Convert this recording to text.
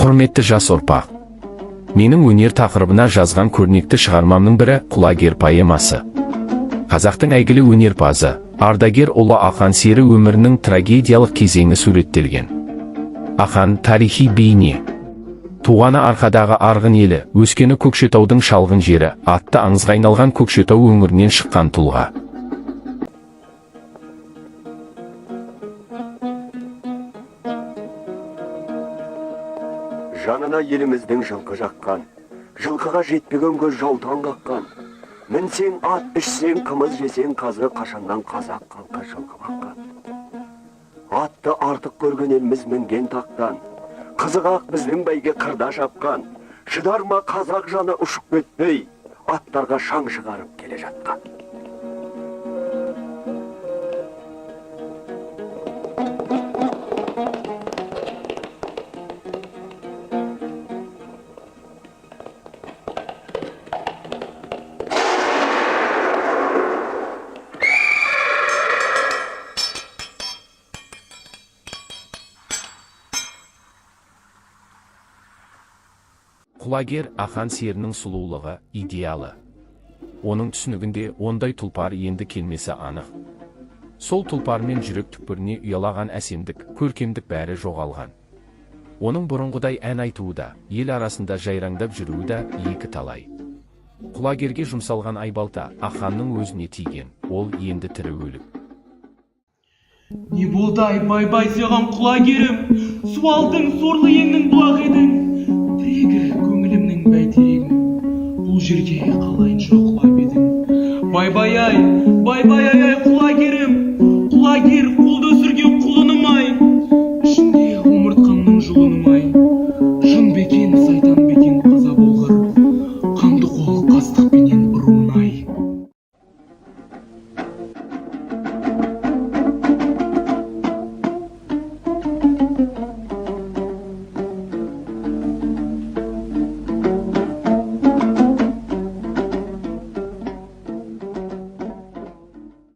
Құрметті жас ұрпақ. Менің өнер тақырыбына жазған көрнекті шығармамның бірі «Құлагер» поэмасы. Қазақтың әйгілі өнерпазы, ардагер ұлы Ақан сері өмірінің трагедиялық кезеңі суреттелген. Ақан тарихи бейне. Туғаны Арқадағы арғын елі, өскені Көкшетаудың шалғын жері атты аңызға айналған Көкшетау өңірінен шыққан тұлға. Жанына еліміздің жылқы жаққан, жылқыға жетпеген көз жаутан қаққан. Мінсең ат, ішсең қымыз, жесең қазы, қашаннан қазақ халқы жылқы баққан. Атты артық көрген еліміз мінген тақтан, қызығақ біздің бәйге қырда шапқан. Шыдар ма қазақ жаны ұшып кетпей, аттарға шаң шығарып келе жатқан. Құлагер Ақан серінің сұлулығы, идеалы. Оның түсінігінде ондай тұлпар енді келмесі анық. Сол тұлпармен жүрек түкпіріне ұялаған әсемдік, көркемдік бәрі жоғалған. Оның бұрынғыдай ән айтуы да, ел арасында жайраңдап жүруі да екі талай. Құлагерге жұмсалған айбалта Ақанның өзіне тиген, ол енді тірі өліп. Не болды бай-бай саған құлагерім, суалдың сорлы еңнің бұлақ едің. Тірегір көңілімнің бәйтерегім, бұл жерге қалайынша құлап едің. Бай-бай-ай құлагерім, құлагер қолды өсірген құлыным-ай, ішінде омыртқамның жұлыным-ай, жын бекен сайтан